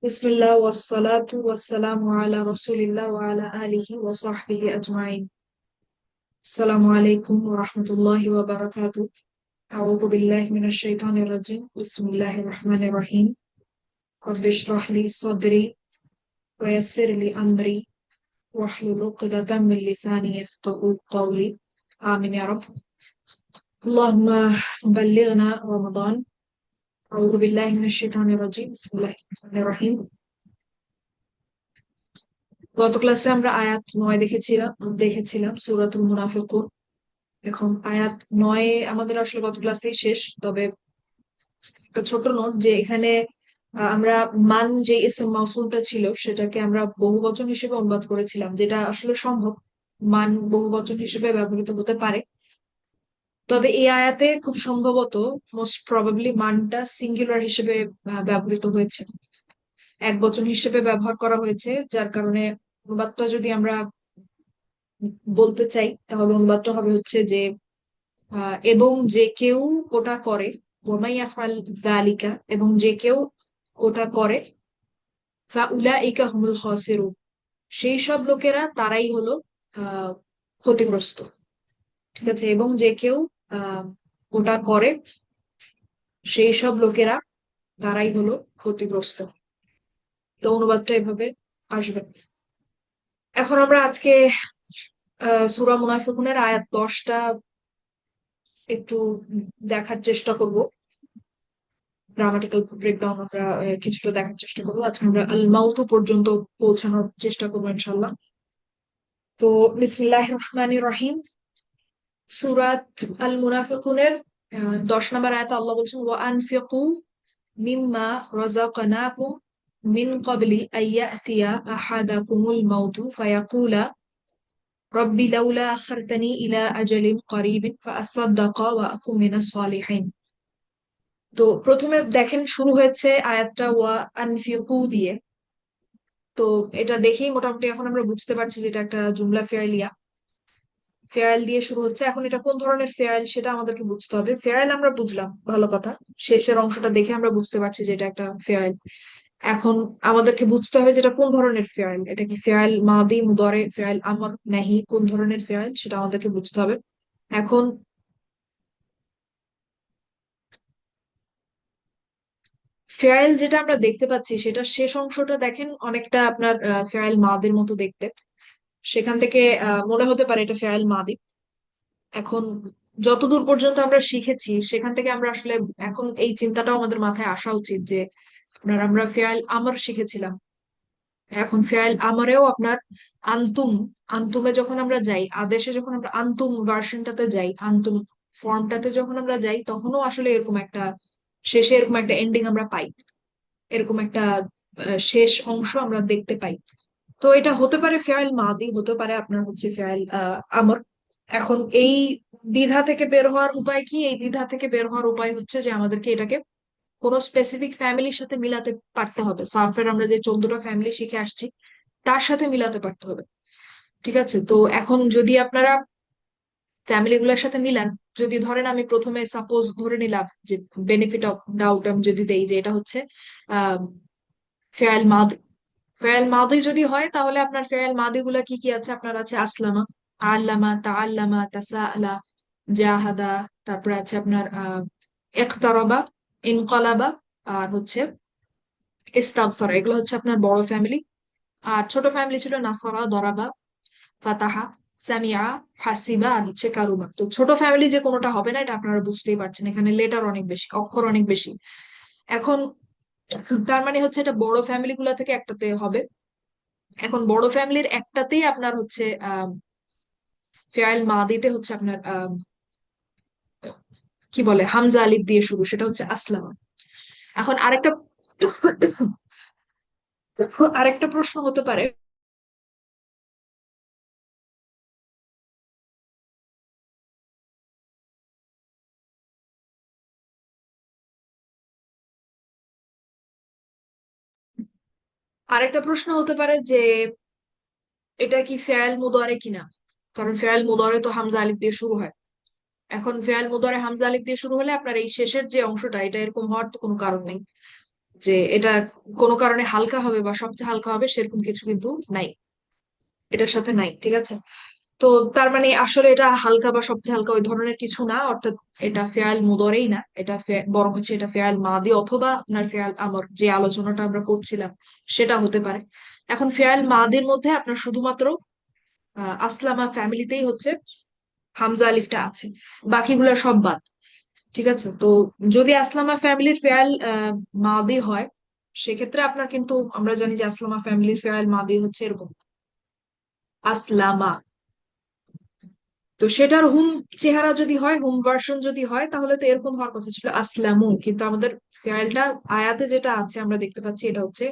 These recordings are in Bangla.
বিসমিল্লাহ ওয়াসসালাতু ওয়াসসালামু আলা রাসূলিল্লাহ ওয়া আলা আলিহি ওয়া সাহবিহি আজমাইন। আসসালামু আলাইকুম ওয়া রাহমাতুল্লাহি ওয়া বারাকাতুহু। আউযু বিল্লাহি মিনাশ শাইতানির রাজিম। বিসমিল্লাহির রহমানির রহিম। রাব্বি ইশরাহ লি সাদরি ওয়া ইয়াসসির লি আমরি ওয়াহলুল উকদাতাম মিন লিসানি ইয়াফকাহু কওলি। আমিন ইয়া রাbb। আল্লাহুম্মা বাল্লিগনা রমাদান। আউযু বিল্লাহি মিনাশ শাইতানির রাজিম। বিসমিল্লাহির রহমানির রহিম। গত ক্লাসে আমরা আয়াত 9 দেখেছিলাম সূরাতুল মুনাফিকুন। এখন আয়াত 9 আমাদের আসলে গত ক্লাসেই শেষ। তবে একটা ছোট নোট যে এখানে আমরা মান যে ইসম মাউসুলটা ছিল সেটাকে আমরা বহুবচন হিসেবে অনুবাদ করেছিলাম, যেটা আসলে সম্ভব। মান বহুবচন হিসেবে ব্যবহৃত হতে পারে, তবে এই আয়াতে খুব সম্ভবত মোস্ট প্রবাবলি মানটা সিঙ্গুলার হিসেবে ব্যবহৃত হয়েছে, এক বচন হিসেবে ব্যবহার করা হয়েছে। যার কারণে অনুবাদটা যদি আমরা বলতে চাই তাহলে অনুবাদটা হবে হচ্ছে যে এবং যে কেউ ওটা করে, ওমাই আফআল যালিকা, এবং যে কেউ ওটা করে, ফাউলাইকা হুমুল খাসিরুন, সেই সব লোকেরা তারাই হলো আহ ক্ষতিগ্রস্ত। ঠিক আছে, এবং যে কেউ আহ ওটা করে সেই সব লোকেরা তারাই হলো ক্ষতিগ্রস্ত। তো অনুবাদটা এভাবে আসবে। এখন আমরা আজকে সূরা মুনাফিকুনের আয়াত 10টা একটু দেখার চেষ্টা করব। গ্রামাটিক্যাল ব্রেকডাউন আমরা কিছুটা দেখার চেষ্টা করবো। আজকে আমরা আল মাউতু পর্যন্ত পৌঁছানোর চেষ্টা করবো ইনশাল্লাহ। তো বিসমিল্লাহির রহমানির রহিম। সূরাত আল মুনাফিকুনের 10 নম্বর আয়াতে আল্লাহ বলছেন, ওয়া আনফিকু মিম্মা রাযাকনাকুম মিন ক্বাবলি আইয়াতিয়া আহাদাকুমুল মাউতু ফায়াকুলা রাব্বি লাউলা আখারতানি ইলা আজালিন করিবিন ফাআসাদ্দাকা ওয়া আকুম মিনাস সালিহিন। তো প্রথমে দেখেন শুরু হয়েছে আয়াতটা ওয়া আনফিকু দিয়ে। তো এটা দেখেই মোটামুটি এখন আমরা বুঝতে পারছি যে এটা একটা জুমলা ফেয়ালিয়া। ফেয়াল দিয়ে শুরু হচ্ছে, এখন এটা কোন ধরনের ফেয়াল সেটা আমাদেরকে বুঝতে হবে। ফেয়াল আমরা বুঝলাম, ভালো কথা। শেষের অংশটা দেখে আমরা বুঝতে পারছি যে এটা একটা ফেয়াল। এখন আমাদেরকে বুঝতে হবে যে এটা কোন ধরনের ফেয়াল। এটা কি ফেয়াল মাদি, মুদারে, ফেয়াল আমর, নাহি, কোন ধরনের ফেয়াল সেটা আমাদেরকে বুঝতে হবে। এখন ফেয়াল যেটা আমরা দেখতে পাচ্ছি সেটা শেষ অংশটা দেখেন অনেকটা আপনার ফেয়াল মাদের মতো দেখতে। সেখান থেকে মনে হতে পারে এটা ফেয়াল মাদি। এখন যতদূর পর্যন্ত আমরা শিখেছি সেখান থেকে আমরা আসলে এখন এই চিন্তাটাও আমাদের মাথায় আসা উচিত যে আপনার আমরা ফেয়াল আমর শিখেছিলাম। এখন ফেয়াল আমরেও আপনার আন্তুম, আন্তুমে যখন আমরা যাই, আদেশে যখন আমরা আন্তুম ভার্সনটাতে যাই, আন্তুম ফর্মটাতে যখন আমরা যাই, তখনও আসলে এরকম একটা শেষে এরকম একটা এন্ডিং আমরা পাই, এরকম একটা শেষ অংশ আমরা দেখতে পাই। তো এটা হতে পারে ফেয়াল মাদি, হতে পারে আপনার হচ্ছে ফেয়াল আমর। এখন এই দ্বিধা থেকে বের হওয়ার উপায় কি? এই দ্বিধা থেকে বের হওয়ার উপায় হচ্ছে যে আমাদেরকে এটাকে কোনো স্পেসিফিক ফ্যামিলির সাথে মিলাতে পারতে হবে। সার্ফের আমরা যে 14টা ফ্যামিলি শিখে আসছি তার সাথে মিলাতে পারতে হবে। ঠিক আছে, তো এখন যদি আপনারা ফ্যামিলি গুলোর সাথে মিলান, যদি ধরেন আমি প্রথমে সাপোজ ধরে নিলাম যে বেনিফিট অফ ডাউট আমি যদি দেই যে এটা হচ্ছে আহ ফেয়াল মাদি। ফেয়াল মাদি যদি হয় তাহলে আপনার ফেয়াল মাদি গুলা কি কি আছে? আপনার আছে আসলামা, আল্লামা, তাআল্লামা, তাসাআলা, জাহাদা, তারপরে আছে আপনার ইকতারাবা, ইনকালাবা, আর হচ্ছে ইস্তাগফারা। এগুলো হচ্ছে আপনার বড় ফ্যামিলি। আর ছোট ফ্যামিলি ছিল নাসারা, দরাবা, ফাতাহা, সামিয়া, হাসিবা, আর হচ্ছে কারুবা। তো ছোট ফ্যামিলি যে কোনোটা হবে না এটা আপনারা বুঝতেই পারছেন, এখানে লেটার অনেক বেশি, অক্ষর অনেক বেশি। এখন তার মানে হচ্ছে এটা বড় ফ্যামিলি গুলা থেকে একটাতে হবে। এখন বড় ফ্যামিলির একটাতেই আপনার হচ্ছে ফেয়াল মাদিতে হচ্ছে আপনার কি বলে হামজা আলিফ দিয়ে শুরু, সেটা হচ্ছে আসলামা। এখন আরেকটা প্রশ্ন হতে পারে, যে এটা কি ফেয়াল মুদারে কিনা। কারণ ফেয়াল মুদারে তো হামজা আলিফ দিয়ে শুরু হয়। এখন ফেয়াল মুদারে হামজা আলিফ দিয়ে শুরু হলে আপনার এই শেষের যে অংশটা এটা এরকম হওয়ার তো কোনো কারণ নেই। যে এটা কোনো কারণে হালকা হবে বা সবচেয়ে হালকা হবে সেরকম কিছু কিন্তু নাই, এটার সাথে নাই, ঠিক আছে। তো তার মানে আসলে এটা হালকা বা সবচেয়ে হালকা ওই ধরনের কিছু না, অর্থাৎ এটা ফেয়াল মুদরেই না, এটা বরং হচ্ছে এটা ফেয়াল মাদি অথবা আপনার ফেয়াল আমর, যে আলোচনাটা আমরা করছিলাম সেটা হতে পারে। এখন ফেয়াল মাদির মধ্যে আপনার শুধুমাত্র আসলামা ফ্যামিলিতেই হচ্ছে হামজা আলিফটা আছে, বাকিগুলা সব বাদ, ঠিক আছে। তো যদি আসলামা ফ্যামিলির ফেয়াল মাদি হয়, সেক্ষেত্রে আপনার কিন্তু আমরা জানি যে আসলামা ফ্যামিলির ফেয়াল মাদি হচ্ছে এরকম, আসলামা। তো সেটার হুম চেহারা যদি হয়, হুম ভার্সন যদি হয়, তাহলে তো এরকম হওয়ার কথা ছিল আসলামু, কিন্তু আমাদের ফেয়ালটা আয়াতে যেটা আছে আমরা দেখতে পাচ্ছি এটা হচ্ছে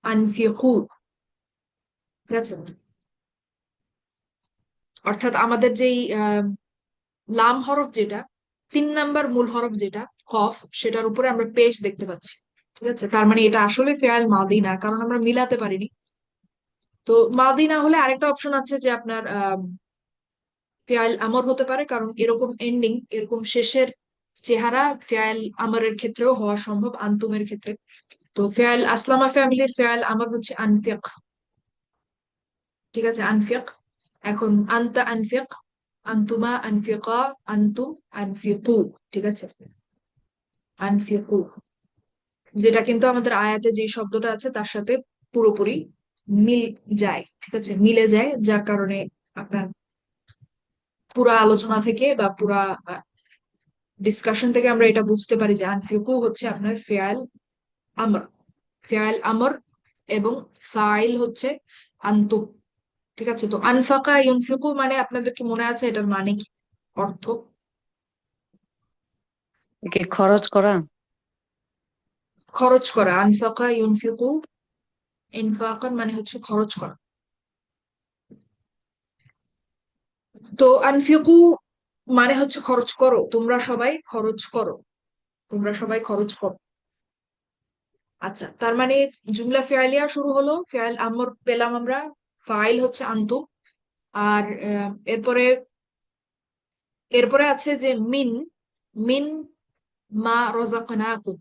আনফিকু, ঠিক আছে। অর্থাৎ আমাদের যেই লাম হরফ যেটা, 3 নাম্বার মূল হরফ যেটা কফ, সেটার উপরে আমরা পেশ দেখতে পাচ্ছি, ঠিক আছে। তার মানে এটা আসলে ফেয়াল মাদি না, কারণ আমরা মিলাতে পারিনি। তো মাদি না হলে আরেকটা অপশন আছে যে আপনার ফেয়াল আমর হতে পারে, কারণ এরকম এন্ডিং, এরকম শেষের চেহারা ফেয়াল আমরের ক্ষেত্রেও হওয়া সম্ভব, আন্তুমের ক্ষেত্রে। তো ফেয়াল আসলামা ফ্যামিলির ফেয়াল আমর হচ্ছে আনফিক, ঠিক আছে, আনফিক। এখন আনতা আনফিক, আনতুমা আনফিকা, আনতুম আনফিকু, ঠিক আছে, আনফিকু, যেটা কিন্তু আমাদের আয়াতে যে শব্দটা আছে তার সাথে পুরোপুরি মিল যায়, ঠিক আছে, মিলে যায়, যার কারণে আপনার পুরা আলোচনা থেকে বা পুরা ডিসকাশন থেকে আমরা এটা বুঝতে পারি যে আনফিকু হচ্ছে আপনার ফেয়াল আমর, ফেয়াল আমর, এবং ফাইল হচ্ছে আনতু, ঠিক আছে। তো আনফাকা ইউনফিকু মানে আপনাদের কি মনে আছে এটার মানে কি, অর্থ? একে খরচ করা। খরচ করা, আনফাকা ইউনফিকু, ইনফাকান মানে হচ্ছে খরচ করা। তো আনফিকু মানে হচ্ছে খরচ করো, তোমরা সবাই খরচ করো, তোমরা সবাই খরচ করো। আচ্ছা, তার মানে জুমলা ফেয়ালিয়া শুরু হলো, ফেয়াল আমর পেলাম আমরা, ফাইল হচ্ছে আনতু। আর এরপরে এরপরে আছে যে মিন, মিন মা রাযাকনাকুম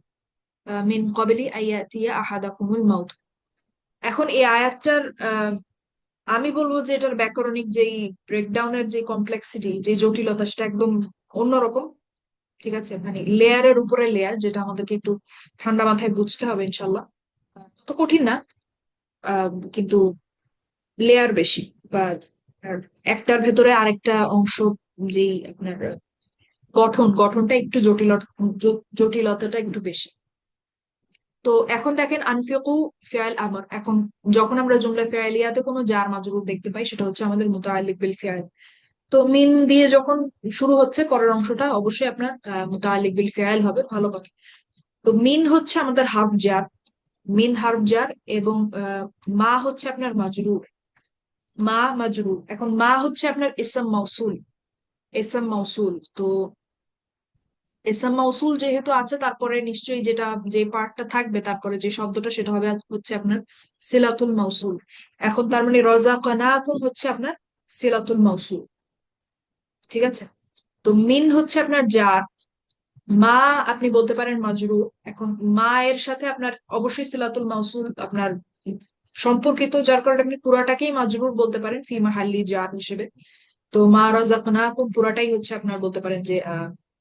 মিন ক্বাবলি আইয়াতিয়া আহাদাকুমুল মাউত। এখন এই আয়াতটার আমি বলবো যে এটার ব্যাকরণিক যেই ব্রেকডাউনের যে কমপ্লেক্সিটি, যে জটিলতা, সেটা একদম অন্যরকম, ঠিক আছে। মানে লেয়ারের উপরে লেয়ার, যেটা আমাদেরকে একটু ঠান্ডা মাথায় বুঝতে হবে ইনশাল্লাহ। তো কঠিন না, কিন্তু লেয়ার বেশি, বা একটার ভেতরে আরেকটা অংশ, যেই আপনার গঠনটা একটু জটিলতাটা একটু বেশি। তো এখন দেখেন আনফিকু ফেয়াল আমর, এখন যখন আমরা জুমলা ফেয়ালিয়াতে কোনো জার মাজরুর দেখতে পাই, সেটা হচ্ছে আমাদের মুতাআল্লিক বিল ফেয়াল। তো মিন দিয়ে যখন শুরু হচ্ছে পরের অংশটা, অবশ্যই আপনার মুতাআল্লিক বিল ফেয়াল হবে, ভালো কথা। তো মিন হচ্ছে আমাদের হার্ফ জার, মিন হার্ফ জার, এবং মা হচ্ছে আপনার মাজরুর, মা মাজরুর। এখন মা হচ্ছে আপনার ইসম মাউসুল, ইসম মাউসুল। তো ইসম মাউসুল যেহেতু আছে, তারপরে নিশ্চয়ই যেটা, যে পার্টটা থাকবে তারপরে যে শব্দটা, সেটা হবে হচ্ছে আপনার সিলাতুল মাউসুল। এখন তার মানে রাযাকনাকুম হচ্ছে আপনার সিলাতুল মাউসুল, ঠিক আছে। তো মিন হচ্ছে আপনার জার, মা আপনি বলতে পারেন মাজরুর। এখন মা এর সাথে আপনার অবশ্যই সিলাতুল মাউসুল আপনার সম্পর্কিত, যার কারণে আপনি পুরাটাকেই মাজরুর বলতে পারেন ফি মাহাল্লি জার হিসেবে। তো মা রাযাকনাকুম পুরাটাই হচ্ছে আপনার বলতে পারেন যে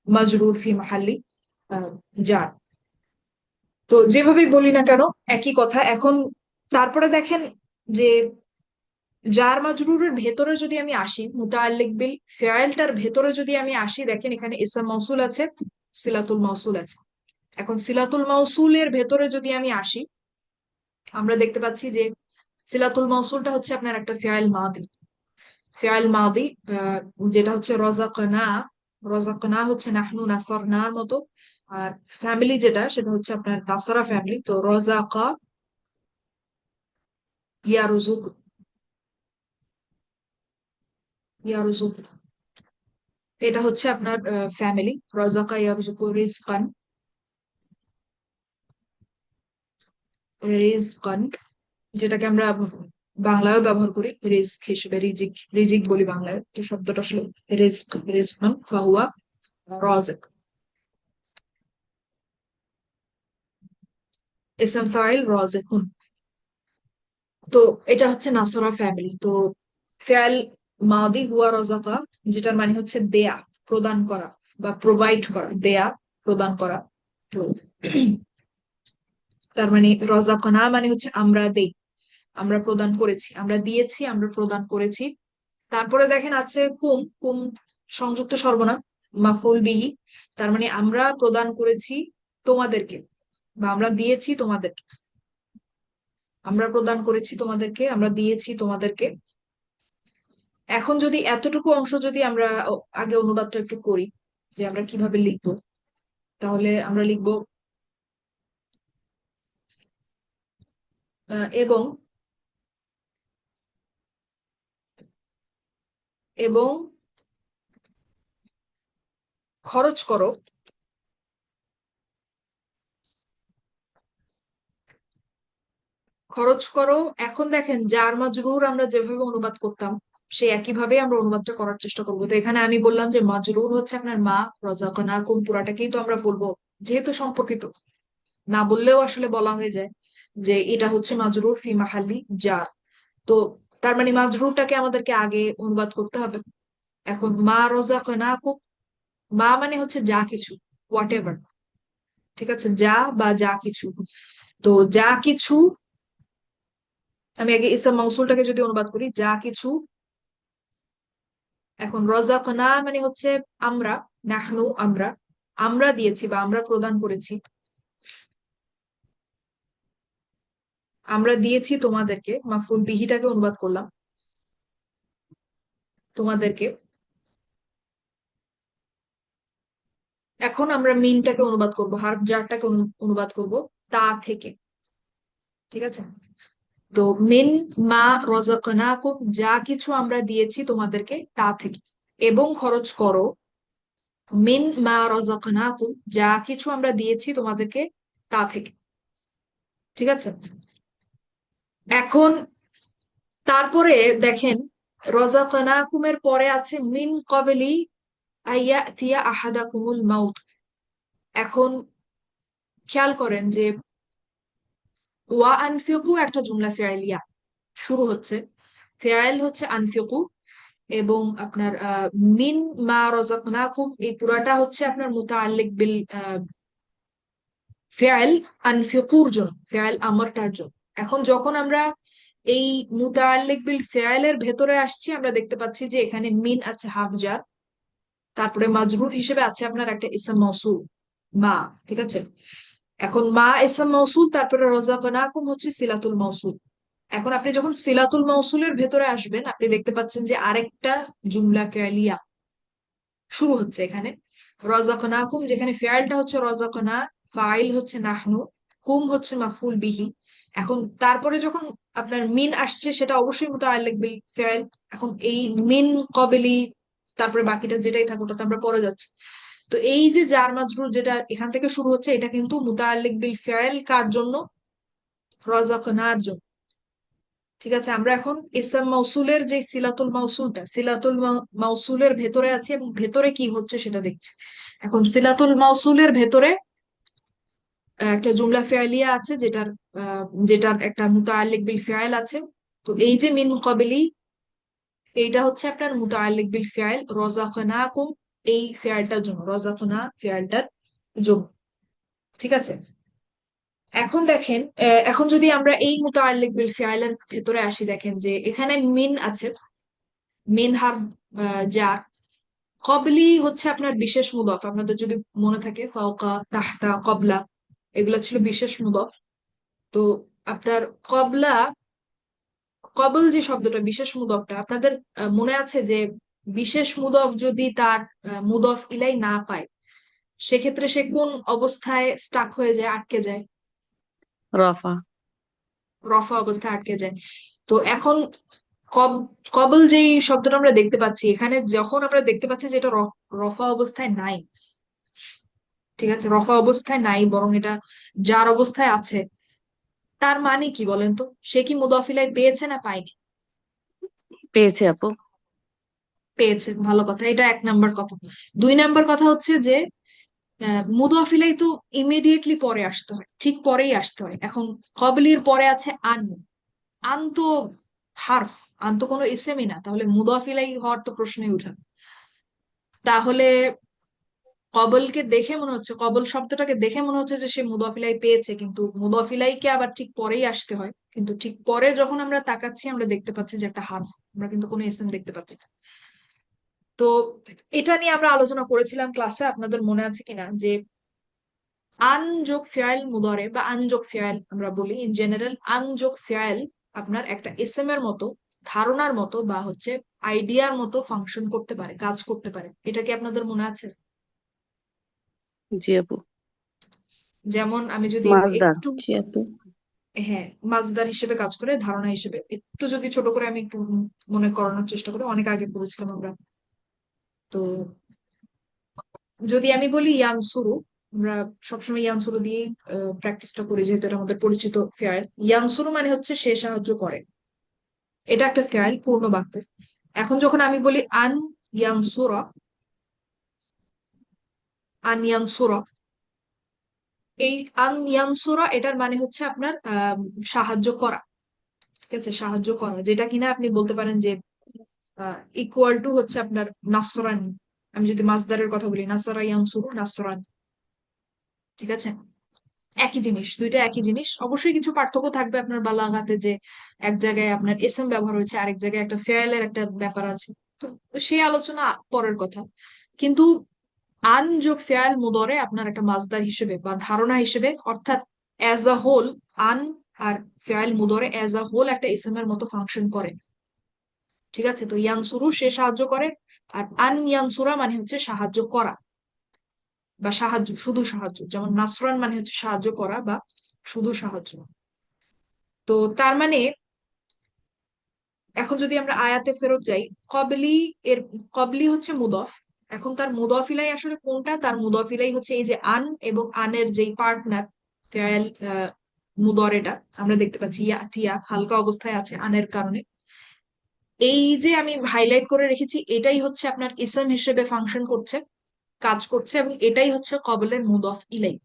মাজরুর ফি মাহাল্লি আহ, জার। তো যেভাবেই বলি না কেন একই কথা। এখন তারপরে দেখেন যে জার মাজরুরের ভেতরে যদি আমি আসি, মুতাআল্লিক বিল ফেয়ালটার ভেতরে যদি আমি আসি, দেখেন এখানে ইসম মাউসুল আছে, সিলাতুল মাউসুল আছে। এখন সিলাতুল মাউসুলের ভেতরে যদি আমি আসি, আমরা দেখতে পাচ্ছি যে সিলাতুল মাউসুলটা হচ্ছে আপনার একটা ফেয়াল মাদি, ফেয়াল মাদি, যেটা হচ্ছে রাযাকনা, রাযাকনা হচ্ছে নাহনু নাসারনার মতো। আর ফ্যামিলি যেটা, সেটা হচ্ছে আপনার নাসারা ফ্যামিলি। তো রাযাকা ইয়ারযুক, ইয়ারযুক, এটা হচ্ছে আপনার ফ্যামিলি, রাযাকা ইয়ারযুকু রিজকান, রিজকান, যেটাকে আমরা বাংলায়ও ব্যবহার করি রিজক হিসেবে, রিজিক, রিজিক বলি বাংলায়, তো শব্দটা আসলে রিজক, রিজকান ফাহুয়া রাজিক। ইসম ফাইল রাজিকুন। তো এটা হচ্ছে নাসরা ফ্যামিলি। তো ফেয়াল মাদি হুয়া রজাকা, যেটার মানে হচ্ছে দেয়া, প্রদান করা বা প্রোভাইড করা, দেয়া, প্রদান করা। তো তার মানে রজাকনা মানে হচ্ছে আমরা দেই, আমরা প্রদান করেছি, আমরা দিয়েছি, আমরা প্রদান করেছি। তারপরে দেখেন আছে কুম, কুম সংযুক্ত সর্বনাম, মাফউল বিহি। তার মানে আমরা প্রদান করেছি তোমাদেরকে, বা আমরা দিয়েছি তোমাদেরকে, আমরা প্রদান করেছি তোমাদেরকে, আমরা দিয়েছি তোমাদেরকে। এখন যদি এতটুকু অংশ যদি আমরা আগে অনুবাদটা একটু করি, যে আমরা কিভাবে লিখবো, তাহলে আমরা লিখবো এবং, এবং খরচ করো, খরচ করো। এখন দেখেন জার মাজরুর আমরা যেভাবে অনুবাদ করতাম, সে একইভাবে আমরা অনুবাদটা করার চেষ্টা করবো। তো এখানে আমি বললাম যে মাজরুর হচ্ছে আপনার মা, রাযাকনাকুম পুরাটাকেই তো আমরা বলবো, যেহেতু সম্পর্কিত, না বললেও আসলে বলা হয়ে যায় যে এটা হচ্ছে মাজরুর ফি মাহাল্লি জার। তো তার মানে মাজরুরটাকে আমাদেরকে আগে অনুবাদ করতে হবে। এখন মা রাযাকনাকুম, মা মানে হচ্ছে যা কিছু, হোয়াট এভার, ঠিক আছে, যা বা যা কিছু। তো যা কিছু, আমি আগে ইসম মৌসুলটাকে যদি অনুবাদ করি, যা কিছু। এখন রযাকনা মানে হচ্ছে আমরা, নাহনু আমরা, আমরা দিয়েছি বা আমরা প্রদান করেছি, আমরা দিয়েছি তোমাদেরকে, মাফুল বিহিটাকে অনুবাদ করলাম তোমাদেরকে। এখন আমরা মিনটাকে অনুবাদ করব, হার্ফ জারটাকে অনুবাদ করব তা থেকে, ঠিক আছে। তো মিন মা রযাকনাকুম, যা কিছু আমরা দিয়েছি তোমাদেরকে তা থেকে, এবং খরচ করো, মিন মা রযাকনাকুম, যা কিছু আমরা দিয়েছি তোমাদেরকে তা থেকে, ঠিক আছে। এখন তারপরে দেখেন রযাকনাকুমের পরে আছে মিন ক্বাবলি আইয়াতিয়া আহাদাকুমুল মাউত। এখন খেয়াল করেন যে ওয়া আনফিকু একটা জুমলা ফেআলিয়া শুরু হচ্ছে, ফেআল হচ্ছে আনফিকু, এবং আপনার মিন মা রাযাকনাকুম এই পুরাটা হচ্ছে আপনার মুতাআল্লিক বিল ফেআল আনফিকুর জন্য, ফেআল আমরটার জন্য। এখন যখন আমরা এই মুতাআল্লিক বিল ফেআলের ভেতরে আসছি, আমরা দেখতে পাচ্ছি যে এখানে মিন আছে হাফ জার, তারপরে মাজরুর হিসেবে আছে আপনার একটা ইসম মৌসুল মা, ঠিক আছে। এখন মা ইসম মৌসুল, তারপরে রাযাকনাকুম হচ্ছে সিলাতুল মৌসুল। এখন আপনি যখন সিলাতুল মৌসুলের ভেতরে আসবেন, আপনি দেখতে পাচ্ছেন যে আরেকটা জুমলা ফেআলিয়া শুরু হচ্ছে এখানে, রাযাকনাকুম, যেখানে ফেআলটা হচ্ছে রাযাকনা, ফাইল হচ্ছে নাহনু, কুম হচ্ছে মাফুল বিহি। এখন তারপরে যখন আপনার মিন আসছে, সেটা অবশ্যই মুতাআল্লিক বিল ফেআল। এখন এই মিন কবেলি, তারপরে বাকিটা যেটাই থাকুক ওটা তো আমরা পরে যাচ্ছি। তো এই যে জার মাজরুর যেটা এখান থেকে শুরু হচ্ছে, এটা কিন্তু মুতাআল্লিক বিল ফেআল কার জন্য? রাযাকনার জন্য, ঠিক আছে। আমরা এখন ইসম মৌসুলের যে সিলাতুল মৌসুলটা, সিলাতুল মৌসুলের ভেতরে আছে, এবং ভেতরে কি হচ্ছে সেটা দেখছি। এখন সিলাতুল মৌসুলের ভেতরে একটা জুমলা ফেআলিয়া আছে, যেটার একটা মুতাআল্লিক বিল ফিআল আছে। তো এই যে মিন ক্বাবলি, এইটা হচ্ছে আপনার মুতাআল্লিক বিল ফিআল রাযাকনাকুম, এই ফিআলটার জন্য, রাযাকনা ফিআলটার জন্য, ঠিক আছে। এখন দেখেন এখন যদি আমরা এই মুতাআল্লিক বিল ফিআলের ভেতরে আসি, দেখেন যে এখানে মিন আছে, মিন হার জার। কবলি হচ্ছে আপনার বিশেষ মুদফ, আপনাদের যদি মনে থাকে ফাওকা, তাহতা, কবলা, এগুলো ছিল বিশেষ মুদফ। তো আপনার কবলা, কবল যে শব্দটা, বিশেষ মুদফটা আপনাদের মনে আছে যে বিশেষ মুদফ যদি তার মুদফ ইলাই না পায়, সেক্ষেত্রে সে কোন অবস্থায় স্টাক হয়ে যায়, আটকে যায়? রফা। রফা অবস্থায় আটকে যায়। তো এখন কব কবল যেই শব্দটা আমরা দেখতে পাচ্ছি এখানে, যখন আমরা দেখতে পাচ্ছি যে এটা রফা অবস্থায় নাই, ঠিক আছে, রফা অবস্থায় নাই, বরং এটা যার অবস্থায় আছে, তার মানে কি বলেন তো? সে কি মুদাফিলাই পেয়েছে না পায়নি? পেয়েছে আপু। পেয়েছে, ভালো কথা, এটা এক নাম্বার কথা। দুই নাম্বার কথা হচ্ছে যে মুদাফ ইলাই তো ইমিডিয়েটলি পরে আসতে হয়, ঠিক পরেই আসতে হয়। এখন কবলির পরে আছে আন। আন তো হারফ, আন তো কোনো ইসেমই না, তাহলে মুদাফ ইলাই হওয়ার তো প্রশ্নই উঠে না। তাহলে কবলকে দেখে মনে হচ্ছে, কবল শব্দটাকে দেখে মনে হচ্ছে যে সে মুদাফ ইলাই পেয়েছে, কিন্তু মুদাফ ইলাইকে আবার ঠিক পরেই আসতে হয়, কিন্তু ঠিক পরে যখন আমরা তাকাচ্ছি আমরা দেখতে পাচ্ছি যে একটা হারফ, আমরা কিন্তু কোনো ইসেম দেখতে পাচ্ছি না। তো এটা নিয়ে আমরা আলোচনা করেছিলাম ক্লাসে, আপনাদের মনে আছে কিনা, যে আন যোগ ফেয়াল মুদারে বা আন যোগ ফেয়াল আমরা বলি ইন জেনারেল, আন যোগ ফেয়াল আপনার একটা এসএম এর মতো, ধারণার মতো বা হচ্ছে আইডিয়ার মতো ফাংশন করতে পারে, কাজ করতে পারে। এটা কি আপনাদের মনে আছে? জি আপু। যেমন আমি যদি মাজদার। একটু, জি আপু। হ্যাঁ, মাজদার হিসেবে কাজ করে, ধারণা হিসেবে। একটু যদি ছোট করে আমি একটু মনে করানোর চেষ্টা করি, অনেক আগে করেছিলাম আমরা। তো যদি আমি বলি ইয়ানসুরু, আমরা সবসময় ইয়ানসুরু দিয়ে প্র্যাকটিসটা করি যেহেতু এটা আমাদের পরিচিত ফেয়ার। ইয়ানসুরু মানে হচ্ছে সে সাহায্য করে, এটা একটা ফেয়াল পূর্ণ বাক্য। এখন যখন আমি বলি আন ইয়ানসুরা, আন ইয়ানসুরা, এই আন ইয়ানসুরা এটার মানে হচ্ছে আপনার সাহায্য করা। ঠিক আছে, সাহায্য করা, যেটা কিনা আপনি বলতে পারেন যে ইকুয়াল টু হচ্ছে আপনার নাসরান। আমি যদি মাসদারের কথা বলি, নাসারা ইয়ানসুরু নাসরান। ঠিক আছে, একই জিনিস, দুইটা একই জিনিস। অবশ্যই কিছু পার্থক্য থাকবে আপনার বালাগাতে, যে এক জায়গায় আপনার এসএম ব্যবহার হয়েছে, আরেক জায়গায় একটা ফেয়ালের একটা ব্যাপার আছে। তো সেই আলোচনা পরের কথা। কিন্তু আন যোগ ফেয়াল মুদরে আপনার একটা মাজদার হিসেবে বা ধারণা হিসেবে, অর্থাৎ অ্যাজ আ হোল, আন আর ফেয়াল মুদরে অ্যাজ আ হোল একটা এসএম এর মতো ফাংশন করে। ঠিক আছে, তো ইয়ানসুরু সে সাহায্য করে, আর আন ইয়ানসুরা মানে হচ্ছে সাহায্য করা বা সাহায্য, শুধু সাহায্য। যেমন নাসরান মানে হচ্ছে সাহায্য করা বা শুধু সাহায্য। তো তার মানে এখন যদি আমরা আয়াতে ফেরত যাই, কবলি, এর কবলি হচ্ছে মুদফ। এখন তার মুদফিলাই আসলে কোনটা, তার মুদফিলাই হচ্ছে এই যে আন, এবং আনের যেই পার্টনার ফেয়াল মুদরেটা আমরা দেখতে পাচ্ছি ইয়াতিয়া হালকা অবস্থায় আছে আনের কারণে। এই যে আমি হাইলাইট করে রেখেছি, এটাই হচ্ছে আপনার ইসম হিসেবে ফাংশন করছে, কাজ করছে, এবং এটাই হচ্ছে কবলের মুদফ ইলাই।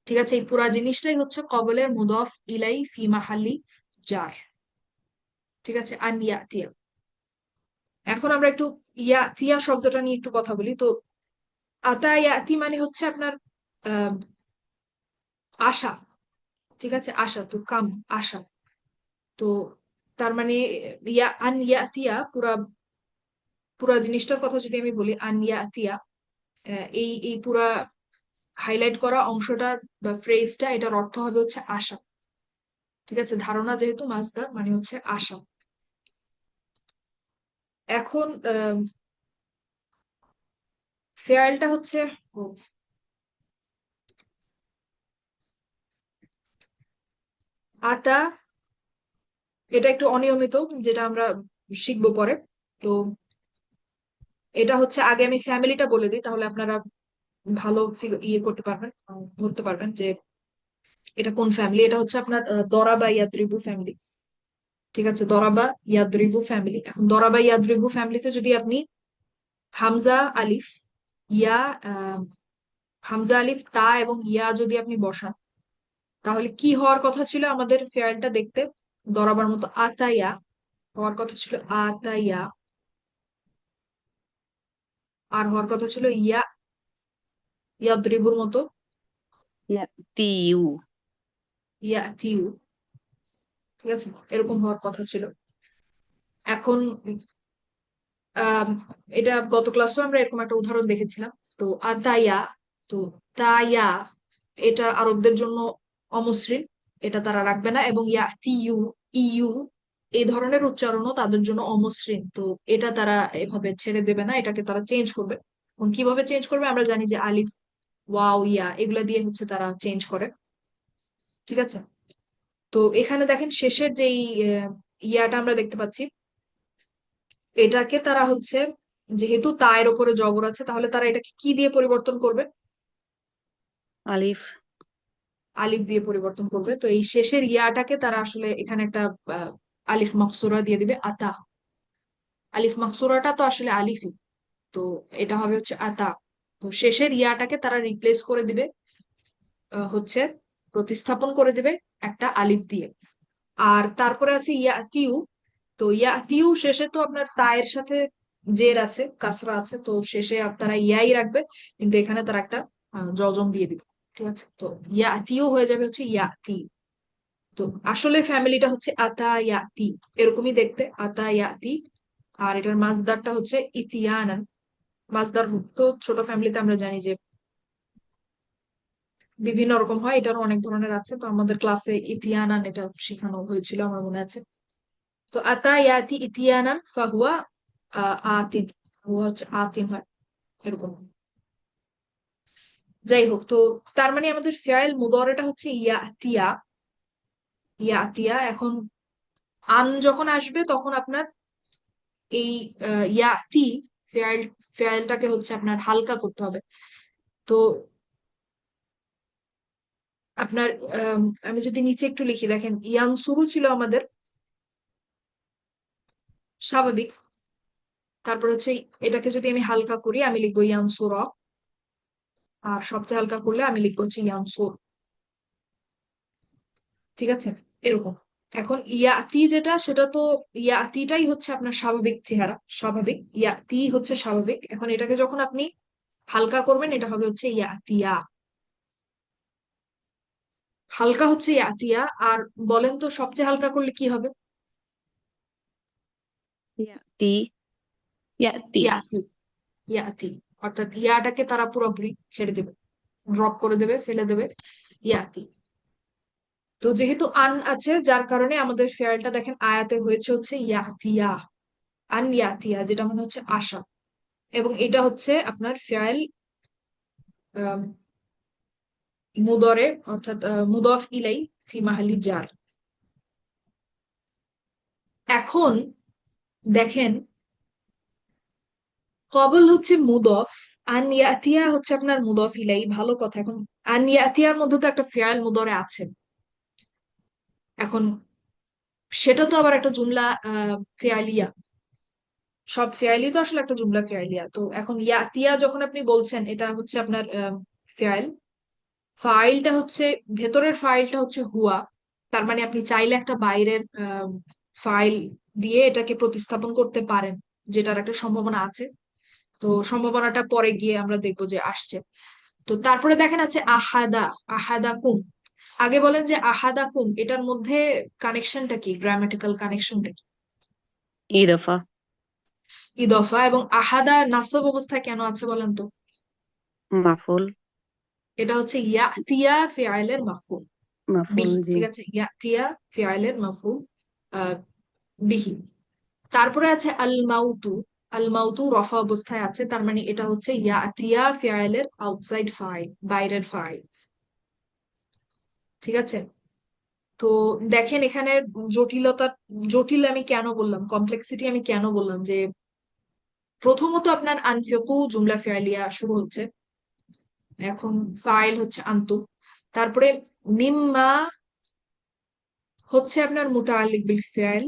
ঠিক আছে, এই পুরা জিনিসটাই হচ্ছে কবলের মুদফ ইলাই ফি মাহালি জার। ঠিক আছে, আন ইয়াতিয়া। এখন আমরা একটু ইয়াতিয়া শব্দটা নিয়ে একটু কথা বলি। তো আতা ইয়াতি মানে হচ্ছে আপনার আহ আশা। ঠিক আছে, আশা, তো কাম, আশা। তো তার মানে ইয়া আন ইয়াতিয়া, পুরা পুরা জিনিসটার কথা যদি আমি বলি, আন ইয়াতিয়া, এই এই পুরা হাইলাইট করা অংশটার বা ফ্রেজটা, এটার অর্থ হবে হচ্ছে আশা। ঠিক আছে, ধারণা যেহেতু মাসদার মানে হচ্ছে আশা। এখন ফেয়ারটা হচ্ছে আতা, এটা একটু অনিয়মিত, যেটা আমরা শিখবো পরে। তো এটা হচ্ছে, আগে আমি ফ্যামিলিটা বলে দিই, তাহলে আপনারা ভালো ইয়ে করতে পারবেন, ধরতে পারবেন যে এটা কোন ফ্যামিলি। এটা হচ্ছে আপনার দরাবা ইয়াদ্রিবু ফ্যামিলি। ঠিক আছে, দরাবা ইয়াদ্রিবু ফ্যামিলি। এখন দরাবা ইয়াদ্রিবু ফ্যামিলিতে যদি আপনি হামজা আলিফ, ইয়া, আহ, হামজা আলিফ তা এবং ইয়া যদি আপনি বসান, তাহলে কি হওয়ার কথা ছিল আমাদের ফেয়ারটা দেখতে? দরাবার মতো আতাইয়া হওয়ার কথা ছিল, আতাইয়া। আর হওয়ার কথা ছিল ইয়া, ইয়াদ্রিবুর মতো ইয়াতিউ। ইয়া তিউ। ঠিক আছে, এরকম হওয়ার কথা ছিল। এখন আহ এটা গত ক্লাসেও আমরা এরকম একটা উদাহরণ দেখেছিলাম। তো আতাইয়া, তো তাইয়া, এটা আরবদের জন্য অমসৃণ, এটা তারা রাখবে না। এবং ইয়াতিউ, ইউ, এই ধরনের উচ্চারণও তাদের জন্য অমসৃণ। তো এটা তারা এভাবে ছেড়ে দেবে না, এটাকে তারা চেঞ্জ করবে। এবং কিভাবে চেঞ্জ করবে আমরা জানি, যে আলিফ, ওয়াও, ইয়া, এগুলা দিয়ে হচ্ছে তারা চেঞ্জ করে। ঠিক আছে, তো এখানে দেখেন শেষের যেই ইয়াটা আমরা দেখতে পাচ্ছি, এটাকে তারা হচ্ছে, যেহেতু তায়ের ওপরে জবর আছে, তাহলে তারা এটাকে কি দিয়ে পরিবর্তন করবে? আলিফ। আলিফ দিয়ে পরিবর্তন করবে। তো এই শেষের ইয়াটাকে তারা আসলে এখানে একটা আহ, আলিফ মাকসুরা দিয়ে দিবে, আতা। আলিফ মাকসুরাটা তো আসলে আলিফই, তো এটা হবে হচ্ছে আতা। তো শেষের ইয়াটাকে তারা রিপ্লেস করে দিবে, হচ্ছে প্রতিস্থাপন করে দিবে একটা আলিফ দিয়ে। আর তারপরে আছে ইয়াতিউ। তো ইয়াতিউ শেষে তো আপনার তায়ের সাথে জের আছে, কাসরা আছে, তো শেষে তারা ইয়াই রাখবে, কিন্তু এখানে তারা একটা জজম দিয়ে দিবে। ঠিক আছে, তো ইয়াতিউ হয়ে যাবে হচ্ছে ইয়াতি। তো আসলে ফ্যামিলিটা হচ্ছে আতা ইয়াতি, এরকমই দেখতে, আতা ইয়াতি। আর এটার মাজদারটা হচ্ছে ইতিয়ানান। মাজদার তো ছোট ফ্যামিলিতে আমরা জানি যে বিভিন্ন রকম হয়, এটারও অনেক ধরনের আছে, তো আমাদের ক্লাসে ইতিয়ানান এটা শেখানো হয়েছিল আমার মনে আছে। তো আতা ইয়াতি ইতিয়ানান ফাহুয়া আতিন, হুয়া হচ্ছে আতিন হয় এরকম। যাই হোক, তো তার মানে আমাদের ফেয়াল মুদরেটা হচ্ছে ইয়াতিয়া। ইয়াতিয়া এখন আন যখন আসবে তখন আপনার এই ইয়াতি ফেয়াল, ফেয়ালটাকে হচ্ছে আপনার হালকা করতে হবে। তো আপনার আমি যদি নিচে একটু লিখি, দেখেন ইয়ান শুরু ছিল আমাদের স্বাভাবিক, তারপর হচ্ছে এটাকে যদি আমি হালকা করি আমি লিখবো ইয়ানসুর, আর সবচেয়ে হালকা করলে আমি লিখবো হচ্ছে ইয়ানসুর। ঠিক আছে, এরকম। এখন ইয়াতি যেটা, সেটা তো ইয়াতিটাই হচ্ছে আপনার স্বাভাবিক চেহারা, স্বাভাবিক ইয়াতি হচ্ছে স্বাভাবিক। এখন এটাকে যখন আপনি হালকা করবেন এটা হবে হচ্ছে ইয়াতিয়া, হালকা হচ্ছে ইয়াতিয়া। আর বলেন তো সবচেয়ে হালকা করলে কি হবে? ইয়াতি, ইয়াতি। ইয়াতি, ইয়াতি। অর্থাৎ ইয়াটাকে তারা পুরোপুরি ছেড়ে দেবে, ড্রপ করে দেবে, ফেলে দেবে, ইয়াতি। তো যেহেতু আন আছে যার কারণে আমাদের ফেয়ারটা দেখেন আয়াতে হয়েছে হচ্ছে ইয়াতিয়া, আন ইয়াতিয়া, যেটা মানে হচ্ছে আশা। এবং এটা হচ্ছে আপনার ফেয়াল মুদরে, অর্থাৎ মুদফ ইলাই ফি মাহালি জার। এখন দেখেন কবল হচ্ছে মুদফ, আন ইয়াতিয়া হচ্ছে আপনার মুদফ ইলাই, ভালো কথা। এখন আন ইয়াতিয়ার মধ্যে তো একটা ফেয়াল মুদরে আছে। এখন সেটা তো আবার একটা জুমলা ফেয়ালিয়া, সব ফেয়ালি তো আসলে একটা জুমলা ফেয়ালিয়া। তো এখন ইয়াতিয়া যখন আপনি বলছেন এটা হচ্ছে আপনার ফেয়াল, ফাইলটা হচ্ছে, ভেতরের ফাইলটা হচ্ছে হুয়া। তার মানে আপনি চাইলে একটা বাইরের ফাইল দিয়ে এটাকে প্রতিস্থাপন করতে পারেন, যেটার একটা সম্ভাবনা আছে। তো সম্ভাবনাটা পরে গিয়ে আমরা দেখবো যে আসছে। তো তারপরে দেখেন আছে আহাদা, আহাদা কুম। আগে বলেন যে আহাদা কুম এটার মধ্যে কানেকশনটা কি, গ্রামাটিক্যাল কানেকশনটা কি? ইদফা, ইদফা। এবং আহাদা নাসব অবস্থায় কেন আছে বলেন তো? মাফুল, এটা হচ্ছে ইয়াতিয়া ফিআইলের মাফুল মাফুল, বিহি। জি। ঠিক আছে, ইয়াতিয়া ফিআইলের মাফুল আহ বিহি। তারপরে আছে আল মাউতু, আল মাউতু রফা অবস্থায় আছে, তার মানে এটা হচ্ছে ইয়াতিয়া ফিআইলের আউটসাইড ফাইল, বাইরের ফাইল। ঠিক আছে, তো দেখেন এখানে জটিলতা, জটিল আমি কেন বললাম, কমপ্লেক্সিটি আমি কেন বললাম, যে প্রথমত আপনার আনফিকু জুমলা ফিআলিয়া শুরু হচ্ছে, এখন ফাইল হচ্ছে আন্তু। তারপরে মিম্মা হচ্ছে আপনার মুতাআল্লিক বিল ফিআল।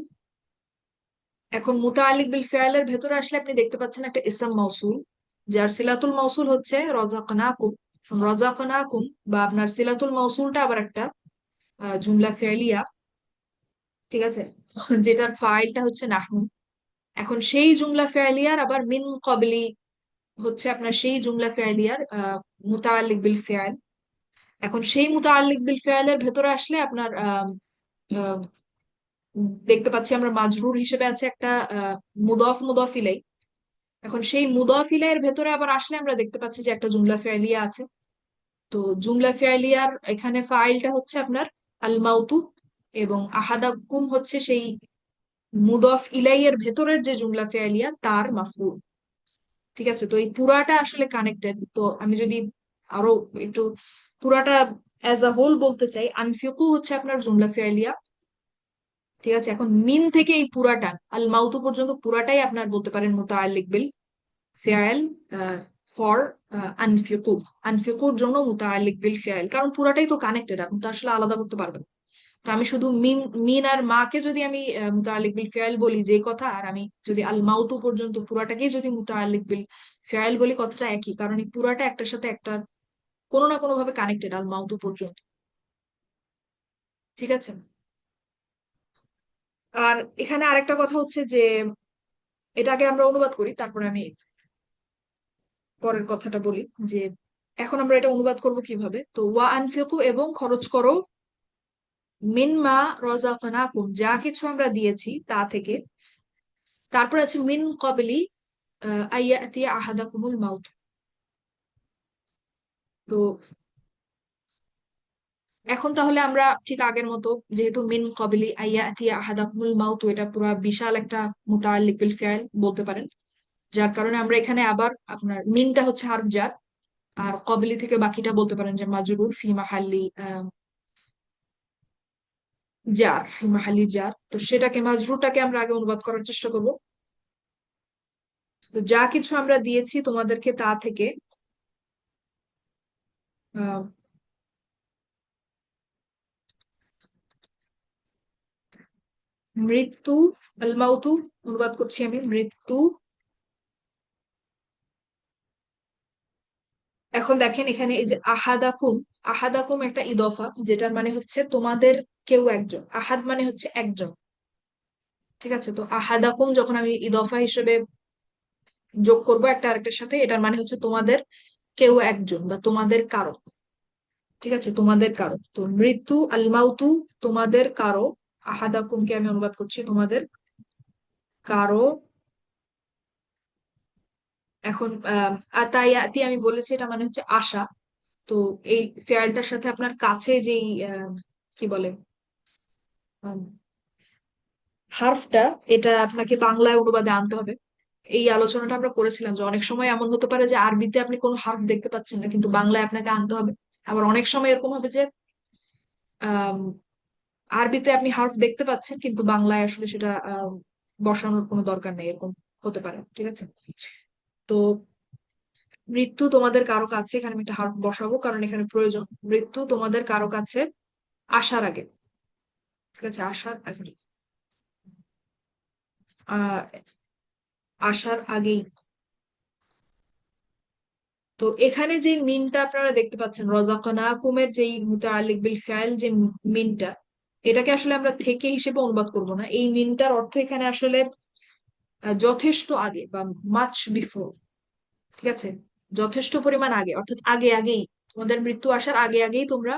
এখন মুতাআল্লিক বিল ফিআলের ভেতরে আসলে আপনি দেখতে পাচ্ছেন একটা ইসম মাউসুল, যার সিলাতুল মাউসুল হচ্ছে রাযাকনাকুম। রাযাকনাকুম বা আপনার সিলাতুল মাউসুলটা আবার একটা জুমলা ফিআলিয়া। ঠিক আছে, যেটার ফাইলটা হচ্ছে নাহনু। এখন সেই জুমলা ফিআলিয়ার আবার মিন ক্বাবলি হচ্ছে আপনার সেই জুমলা ফিআলিয়ার মুতাআল্লিক বিল ফিআল। এখন সেই মুতাআল্লিক বিল ফিআলের ভেতরে আসলে আপনার আহ, দেখতে পাচ্ছি আমরা মাজরুর হিসেবে আছে একটা মুদফ, মুদফ ইলাই। এখন সেই মুদফ ইলাইয়ের ভেতরে আবার আসলে আমরা দেখতে পাচ্ছি যে একটা জুমলা ফেলিয়া আছে। তো জুমলা ফেলিয়ার এখানে ফাইলটা হচ্ছে আপনার আল মাউতু, এবং আহাদাকুম হচ্ছে সেই মুদফ ইলাইয়ের ভেতরের যে জুমলা ফেলিয়া তার মাফউল। ঠিক আছে, তো এই পুরাটা আসলে কানেক্টেড। তো আমি যদি আরো একটু পুরাটা অ্যাজ আ হোল বলতে চাই, আনফিকু হচ্ছে আপনার জুমলা ফেলিয়া। ঠিক আছে, এখন মিন থেকে এই পুরাটা আল মাউতু পর্যন্ত পুরাটাই আপনার বলতে পারেন মুতাআল্লিক বিল ফিআল ফর আনফিকু। আনফিকুর জন্য মুতাআল্লিক বিল ফিআল, কারণ পুরাটাই তো কানেক্টেড, আপনি তো আসলে আলাদা করতে পারবেন না। তো আমি শুধু মিন মিন আর মাকে যদি আমি মুতাআল্লিক বিল ফিআল বলি যে কথা, আর আমি যদি আল মাউতু পর্যন্ত পুরাটাকেই যদি মুতাআল্লিক বিল ফিআল বলি, কথাটা একই, কারণ এই পুরাটা একটার সাথে একটা কোনো না কোনো ভাবে কানেক্টেড আল মাউতু পর্যন্ত। ঠিক আছে। আর এখানে আরেকটা কথা হচ্ছে যে এটাকে আমরা অনুবাদ করি, তারপরে আমি পরের কথাটা বলি যে এখন আমরা এটা অনুবাদ করব কিভাবে। তো ওয়া আনফিকু, এবং খরচ করো, মিন মা রাযাকনাকুম, যা কিছু আমরা দিয়েছি তা থেকে। তারপর আছে মিন ক্বাবলি আইয়াতিয়া আহাদাকুমুল মাউত। তো এখন তাহলে আমরা ঠিক আগের মতো, যেহেতু মিন ক্বাবলি আইয়াতিয়া আহাদাকুমুল মাউত এটা পুরো বিশাল একটা মুতাআল্লিক বিল ফিআল বলতে পারেন, যার কারণে আমরা এখানে আবার আপনার মিনটা হচ্ছে হারফ জার, আর ক্বাবলি থেকে বাকিটা বলতে পারেন যে মাজরুর ফি মাহাল্লি জার, ফি মাহাল্লি জার। তো সেটাকে মাজরুরটাকে আমরা আগে অনুবাদ করার চেষ্টা করব। তো যা কিছু আমরা দিয়েছি তোমাদেরকে তা থেকে আহ, মৃত্যু, আল মাউতু অনুবাদ করছি আমি, মৃত্যু। এখন দেখেন এখানে এই যে আহাদাকুম, আহাদাকুম একটা ইদফা, যেটার মানে হচ্ছে তোমাদের কেউ একজন। আহাদ মানে হচ্ছে একজন। ঠিক আছে। তো আহাদাকুম যখন আমি ইদফা হিসেবে যোগ করব একটা আরেকটার সাথে, এটার মানে হচ্ছে তোমাদের কেউ একজন বা তোমাদের কারো। ঠিক আছে, তোমাদের কারো। তো মৃত্যু আল মাউতু তোমাদের কারো, আহাদাকুমকে আমি অনুবাদ করছি তোমাদের কারো। এখন আতায়াতি আমি বলেছি এটা মানে হচ্ছে আশা। তো এই ফেয়ালটার সাথে আপনার কাছে যেই কি বলে হার্ফটা, এটা আপনাকে বাংলায় অনুবাদে আনতে হবে। এই আলোচনাটা আমরা করেছিলাম যে অনেক সময় এমন হতে পারে যে আরবিতে আপনি কোনো হার্ফ দেখতে পাচ্ছেন না, কিন্তু বাংলায় আপনাকে আনতে হবে। আবার অনেক সময় এরকম হবে যে আহ আরবিতে আপনি হার্ফ দেখতে পাচ্ছেন কিন্তু বাংলায় আসলে সেটা বসানোর কোনো দরকার নেই, এরকম হতে পারে। ঠিক আছে। তো মৃত্যু তোমাদের কারো কাছে, এখানে আমি একটা হার্ফ বসাবো কারণ এখানে প্রয়োজন। মৃত্যু তোমাদের কারো কাছে আসার আগে। ঠিক আছে, আসার আগে, আহ আসার আগেই। তো এখানে যে মিনটা আপনারা দেখতে পাচ্ছেন রাযাকনাকুমের যেই মুতাআল্লিক বিল ফাইল যে মিনটা, এটাকে আসলে আমরা থেকে হিসেবে অনুবাদ করব না। এই মিনটার অর্থ এখানে আসলে যথেষ্ট আগে বা মাচ বিফোর। ঠিক আছে, যথেষ্ট পরিমাণ আগে, অর্থাৎ আগে আগেই, তোমাদের মৃত্যু আসার আগে আগেই তোমরা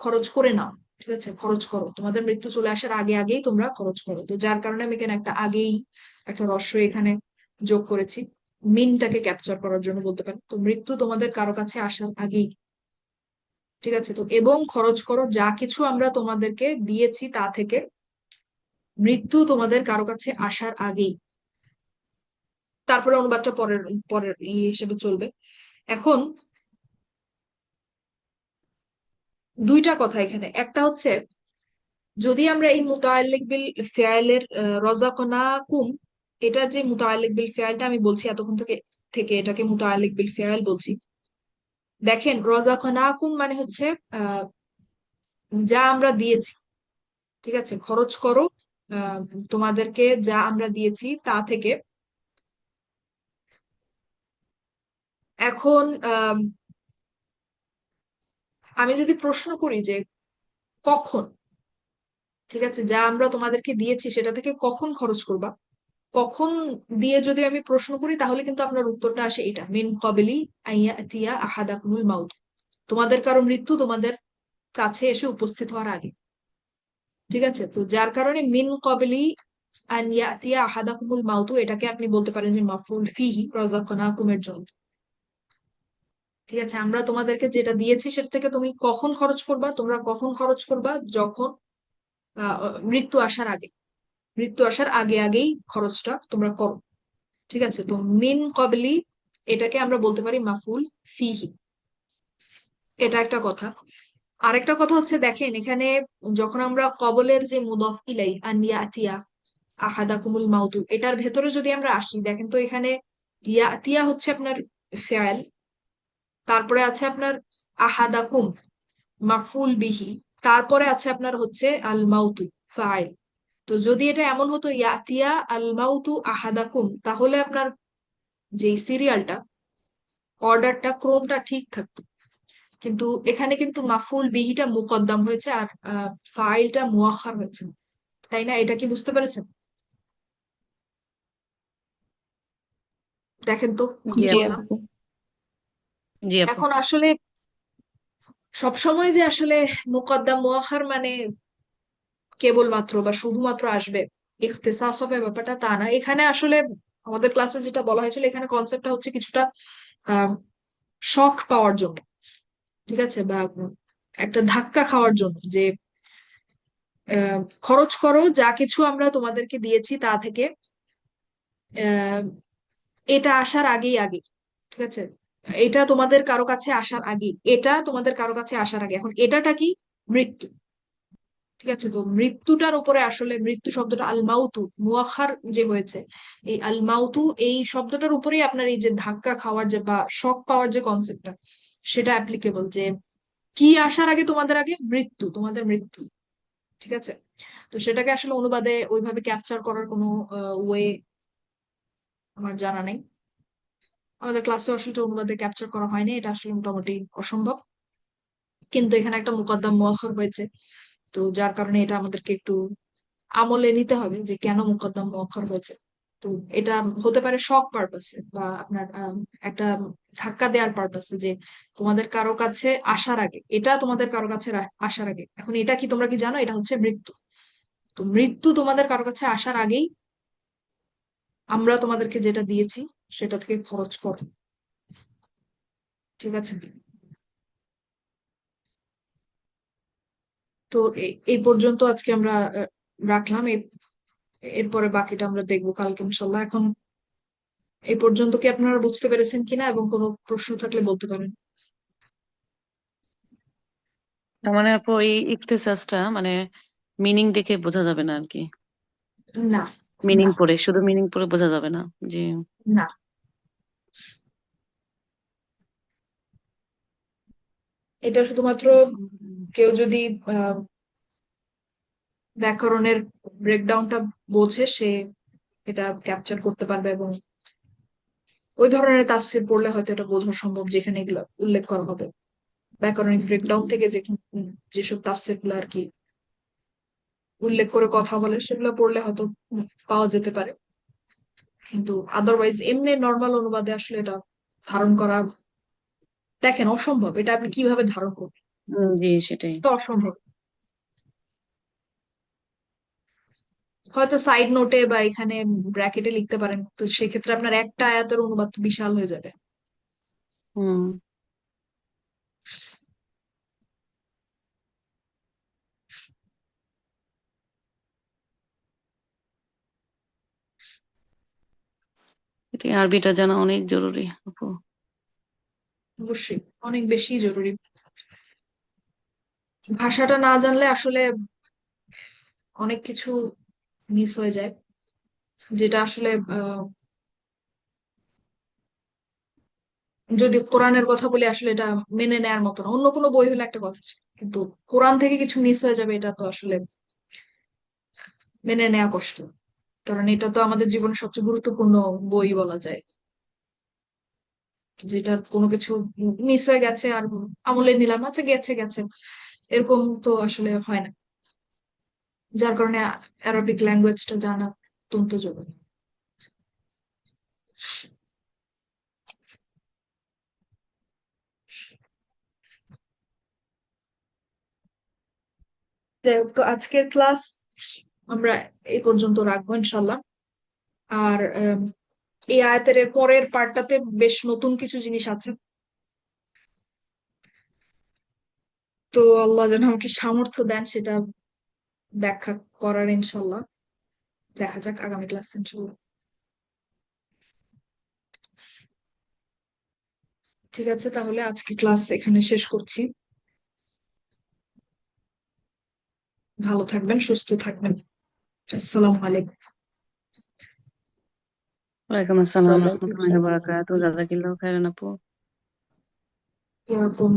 খরচ করে নাও। ঠিক আছে, খরচ করো, তোমাদের মৃত্যু চলে আসার আগে আগেই তোমরা খরচ করো। তো যার কারণে আমি এখানে একটা আগেই, একটা হ্রস্ব এখানে যোগ করেছি মিনটাকে ক্যাপচার করার জন্য বলতে পারেন। তো মৃত্যু তোমাদের কারো কাছে আসার আগেই। ঠিক আছে। তো এবং খরচ করো যা কিছু আমরা তোমাদেরকে দিয়েছি তা থেকে, মৃত্যু তোমাদের কারো কাছে আসার আগেই। তারপরে অনুবাদটা পরের পরের হিসেবে চলবে। এখন দুইটা কথা এখানে, একটা হচ্ছে যদি আমরা এই মুতাআল্লিক বিল ফিআলের রাযাকনাকুম, এটার যে মুতাআল্লিক বিল ফিআলটা আমি বলছি এতক্ষণ থেকে থেকে এটাকে মুতাআল্লিক বিল ফিআল বলছি। দেখেন রাযাকনাকুম মানে হচ্ছে আহ যা আমরা দিয়েছি। ঠিক আছে, খরচ করো আহ তোমাদেরকে যা আমরা দিয়েছি তা থেকে। এখন আমি যদি প্রশ্ন করি যে কখন, ঠিক আছে, যা আমরা তোমাদেরকে দিয়েছি সেটা থেকে কখন খরচ করবা, কখন দিয়ে যদি আমি প্রশ্ন করি, তাহলে কিন্তু আপনার উত্তরটা আসে এটা, মিন ক্বাবলি আইয়াতিয়া আহাদাকুমুল মাউত, তোমাদের কারো মৃত্যু তোমাদের কাছে এসে উপস্থিত হওয়ার আগে। ঠিক আছে। তো যার কারণে মিন ক্বাবলি আন ইয়াতিয়া আহাদাকুমুল মাউতু, এটাকে আপনি বলতে পারেন যে মাফউল ফিহি রাযাকনাকুমের জন্য। ঠিক আছে, আমরা তোমাদেরকে যেটা দিয়েছি সেটা থেকে তুমি কখন খরচ করবা, তোমরা কখন খরচ করবা, যখন মৃত্যু আসার আগে, মৃত্যু আসার আগে আগেই খরচটা তোমরা করো। ঠিক আছে। তো মিন ক্বাবলি এটাকে আমরা বলতে পারি মাফুল ফিহি। এটা একটা কথা। আরেকটা কথা হচ্ছে দেখেন এখানে যখন আমরা কবলের যে মুদফ ইলাই আনিয়াতিয়া আহাদাকুমুল মাউতু, এটার ভেতরে যদি আমরা আসি, দেখেন তো এখানে ইয়াতিয়া হচ্ছে আপনার ফেয়াল, তারপরে আছে আপনার আহাদাকুম মাফুল বিহি, তারপরে আছে আপনার হচ্ছে আল মাউতু, ফাইল। তো যদি এটা এমন হতো ইয়াতিয়া আল মাউতু আহাদাকুম, তাহলে আপনার যেই সিরিয়ালটা, অর্ডারটা, ক্রমটা ঠিক থাকতো। কিন্তু এখানে কিন্তু মাফুল বিহিটা মুকদ্দাম হয়েছে আর ফাইলটা মুআখার হয়েছে, তাই না? এটা কি বুঝতে পেরেছেন? দেখেন তো কি জি জি বললাম। আপু। জি আপু। এখন আসলে সবসময় যে আসলে মুকদ্দাম মুআখার মানে কেবলমাত্র বা শুধুমাত্র আসবে, ইখতিসাস হবে ব্যাপারটা তা না। এখানে আসলে আমাদের ক্লাসে যেটা বলা হয়েছিল, এখানে কনসেপ্টটা হচ্ছে কিছুটা আহ শখ পাওয়ার জন্য, ঠিক আছে, বা একটা ধাক্কা খাওয়ার জন্য, যে খরচ করো, যা কিছু আমরা তোমাদেরকে দিয়েছি তা থেকে আহ এটা আসার আগেই আগে, ঠিক আছে, এটা তোমাদের কারো কাছে আসার আগে, এটা তোমাদের কারো কাছে আসার আগে। এখন এটাটা কি? মৃত্যু। ঠিক আছে, তো মৃত্যুটার উপরে আসলে মৃত্যু শব্দটা আল মাউতু মুআখার যে হয়েছে, এই আল মাউতু এই শব্দটার উপরেই আপনার এই যে ধাক্কা খাওয়ার যে বা শক পাওয়ার যে কনসেপ্টটা, সেটা অ্যাপ্লিকেবল। যে কি আসার আগে তোমাদের আগে? মৃত্যু, তোমাদের মৃত্যু। ঠিক আছে, তো সেটাকে আসলে অনুবাদে ওইভাবে ক্যাপচার করার কোনো ওয়ে আমার জানা নেই। আমাদের ক্লাসে আসলে এটা অনুবাদে ক্যাপচার করা হয়নি, এটা আসলে মোটামুটি অসম্ভব। কিন্তু এখানে একটা মুকদ্দম মুআখার হয়েছে, তো যার কারণে এটা আমাদেরকে একটু আমলে নিতে হবে যে কেন মুকদ্দম মুআখার হয়েছে। তো এটা হতে পারে শক পারপাসে বা আপনার একটা ধাক্কা দেওয়ার পারপাসে, যে তোমাদের কারো কাছে আসার আগে, এটা তোমাদের কারো কাছে আসার আগে। এখন এটা কি, তোমরা কি জানো এটা হচ্ছে মৃত্যু? তো মৃত্যু তোমাদের কারো কাছে আসার আগেই আমরা তোমাদেরকে যেটা দিয়েছি সেটা থেকে খরচ করো। ঠিক আছে, তো এই পর্যন্ত আজকে আমরা রাখলাম। এরপরে বাকিটা আমরা দেখবো কালকে ইনশাল্লাহ। এখন এই পর্যন্ত কি আপনারা বুঝতে পেরেছেন কিনা, এবং কোনো প্রশ্ন থাকলে বলতে পারেন। তার মানে আপু এই ইখতিসাসটা মানে মিনিং দেখে বোঝা যাবে না আর কি? না, মিনিং না, পড়ে, শুধু মিনিং পড়ে বোঝা যাবে না? জি। না, এটা শুধুমাত্র কেউ যদি আহ, ব্যাকরণের ব্রেকডাউনটা বোঝে, সে এটা ক্যাপচার করতে পারবে। এবং ওই ধরনের তাফসীর পড়লে হয়তো এটা বোঝা সম্ভব যেখানে এগুলো উল্লেখ করা হবে। ব্যাকরণিক ব্রেকডাউন থেকে যে যেসব তাফসীর গুলো আর কি উল্লেখ করে কথা বলে, সেগুলো পড়লে হয়তো পাওয়া যেতে পারে। কিন্তু আদারওয়াইজ এমনি নর্মাল অনুবাদে আসলে এটা ধারণ করা, দেখেন, অসম্ভব। এটা আপনি কিভাবে ধারণ করবেন? জি সেটাই। তো অসম্ভব। হয়তো সাইড নোটে বা এখানে ব্র্যাকেটে লিখতে পারেন, তো সেক্ষেত্রে আপনার একটা আয়াতের অনুবাদ তো বিশাল হয়ে যাবে। হুম। এটাই, আরবিটা জানা অনেক জরুরি আপু। অবশ্যই অনেক বেশি জরুরি। ভাষাটা না জানলে আসলে অনেক কিছু মিস হয়ে যায়, যেটা আসলে যদি কোরআনের কথা বলি, আসলে এটা মেনে নেয়ার মতো না। অন্য কোনো বই হলে একটা কথা ছিল, কিন্তু কোরআন থেকে কিছু মিস হয়ে যাবে, এটা তো আসলে মেনে নেওয়া কষ্ট। কারণ এটা তো আমাদের জীবনের সবচেয়ে গুরুত্বপূর্ণ বই বলা যায়, যেটা কোনো কিছু মিস হয়ে গেছে আর আমলে নিলাম, আচ্ছা গেছে গেছে, এরকম তো আসলে হয় না। যার কারণে অ্যারাবিক ল্যাঙ্গুয়েজটা জানা অত্যন্ত জরুরি। যাই হোক, তো আজকের ক্লাস আমরা এই পর্যন্ত রাখবো ইনশাল্লাহ। আর এই আয়াতের এর পরের পার্টটাতে বেশ নতুন কিছু জিনিস আছে। তো আল্লাহ যেন আমাকে সামর্থ্য দেন সেটা ব্যাখ্যা করার ইনশাল্লাহ। দেখা যাক আগামী ক্লাস ইনশাল্লাহ। ঠিক আছে, তাহলে আজকে ক্লাস এখানে শেষ করছি। ভালো থাকবেন, সুস্থ থাকবেন। আসসালামু আলাইকুম। ওয়ালাইকুম আসসালাম ওয়ালাইকুম রহমতুল্লাহি ওয়া আসসালাম। বারাকাতুহু। জাযাকিল্লাহু খাইরান আপু। এরকম